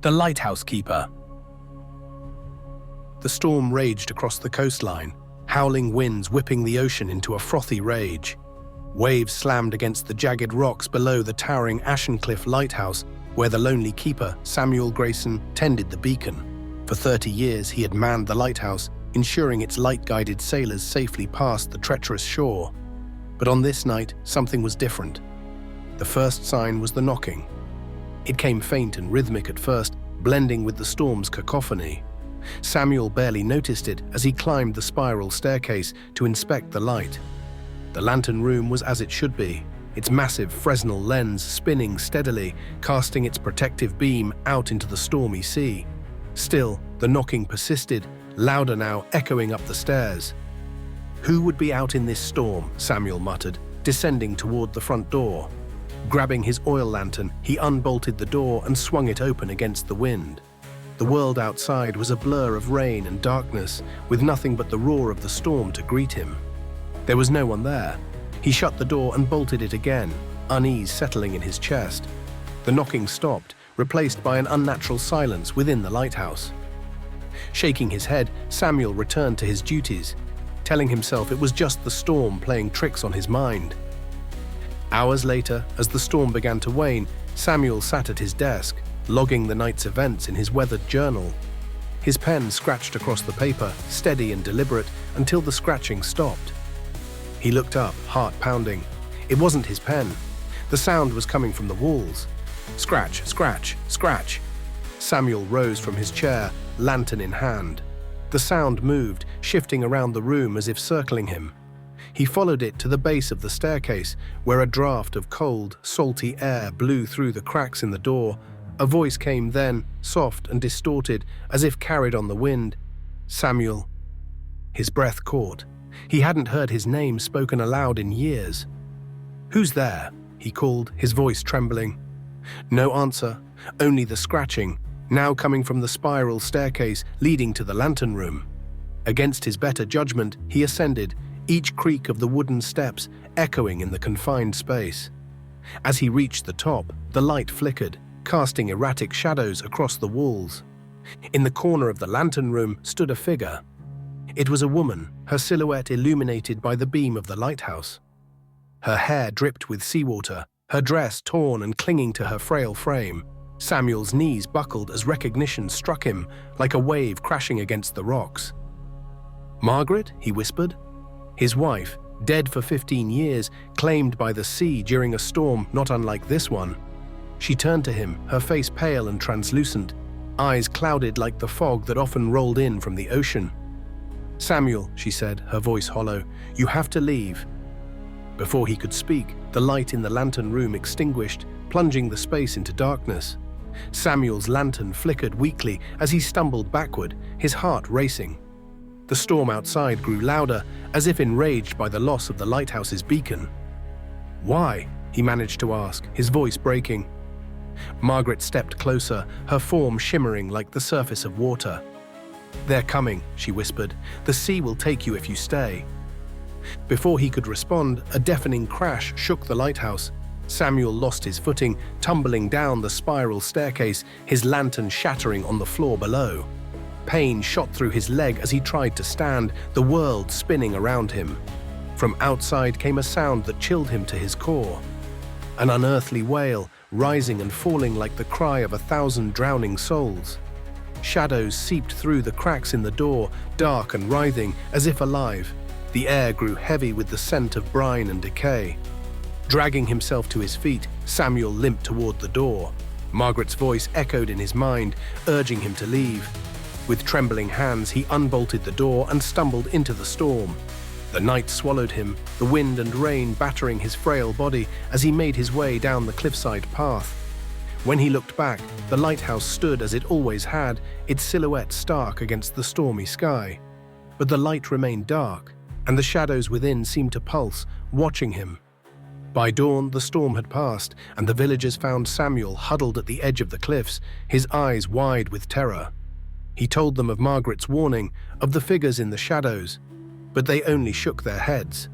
The lighthouse keeper. The storm raged across the coastline, howling winds whipping the ocean into a frothy rage. Waves slammed against the jagged rocks below the towering Ashencliff lighthouse, where the lonely keeper, Samuel Grayson, tended the beacon. For 30 years he had manned the lighthouse, ensuring its light-guided sailors safely passed the treacherous shore. But on this night, something was different. The first sign was the knocking. It came faint and rhythmic at first, blending with the storm's cacophony. Samuel barely noticed it as he climbed the spiral staircase to inspect the light. The lantern room was as it should be, its massive Fresnel lens spinning steadily, casting its protective beam out into the stormy sea. Still, the knocking persisted, louder now, echoing up the stairs. Who would be out in this storm? Samuel muttered, descending toward the front door. Grabbing his oil lantern, he unbolted the door and swung it open against the wind. The world outside was a blur of rain and darkness, with nothing but the roar of the storm to greet him. There was no one there. He shut the door and bolted it again, unease settling in his chest. The knocking stopped, replaced by an unnatural silence within the lighthouse. Shaking his head, Samuel returned to his duties, telling himself it was just the storm playing tricks on his mind. Hours later, as the storm began to wane, Samuel sat at his desk, logging the night's events in his weathered journal. His pen scratched across the paper, steady and deliberate, until the scratching stopped. He looked up, heart pounding. It wasn't his pen. The sound was coming from the walls. Scratch, scratch, scratch. Samuel rose from his chair, lantern in hand. The sound moved, shifting around the room as if circling him. He followed it to the base of the staircase, where a draft of cold, salty air blew through the cracks in the door. A voice came then, soft and distorted, as if carried on the wind. Samuel. His breath caught. He hadn't heard his name spoken aloud in years. "Who's there?" he called, his voice trembling. No answer, only the scratching, now coming from the spiral staircase leading to the lantern room. Against his better judgment, he ascended, each creak of the wooden steps echoing in the confined space. As he reached the top, the light flickered, casting erratic shadows across the walls. In the corner of the lantern room stood a figure. It was a woman, her silhouette illuminated by the beam of the lighthouse. Her hair dripped with seawater, her dress torn and clinging to her frail frame. Samuel's knees buckled as recognition struck him, like a wave crashing against the rocks. "Margaret?" he whispered. His wife, dead for 15 years, claimed by the sea during a storm not unlike this one. She turned to him, her face pale and translucent, eyes clouded like the fog that often rolled in from the ocean. "Samuel," she said, her voice hollow, "you have to leave." Before he could speak, the light in the lantern room extinguished, plunging the space into darkness. Samuel's lantern flickered weakly as he stumbled backward, his heart racing. The storm outside grew louder, as if enraged by the loss of the lighthouse's beacon. "Why?" he managed to ask, his voice breaking. Margaret stepped closer, her form shimmering like the surface of water. "They're coming," she whispered. "The sea will take you if you stay." Before he could respond, a deafening crash shook the lighthouse. Samuel lost his footing, tumbling down the spiral staircase, his lantern shattering on the floor below. Pain shot through his leg as he tried to stand, the world spinning around him. From outside came a sound that chilled him to his core. An unearthly wail, rising and falling like the cry of 1,000 drowning souls. Shadows seeped through the cracks in the door, dark and writhing, as if alive. The air grew heavy with the scent of brine and decay. Dragging himself to his feet, Samuel limped toward the door. Margaret's voice echoed in his mind, urging him to leave. With trembling hands, he unbolted the door and stumbled into the storm. The night swallowed him, the wind and rain battering his frail body as he made his way down the cliffside path. When he looked back, the lighthouse stood as it always had, its silhouette stark against the stormy sky. But the light remained dark, and the shadows within seemed to pulse, watching him. By dawn, the storm had passed, and the villagers found Samuel huddled at the edge of the cliffs, his eyes wide with terror. He told them of Margaret's warning, of the figures in the shadows, but they only shook their heads.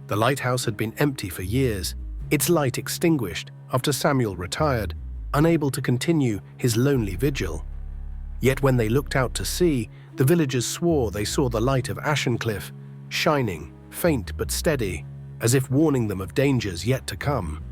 The lighthouse had been empty for years, its light extinguished after Samuel retired, unable to continue his lonely vigil. Yet when they looked out to sea, the villagers swore they saw the light of Ashencliff, shining, faint but steady, as if warning them of dangers yet to come.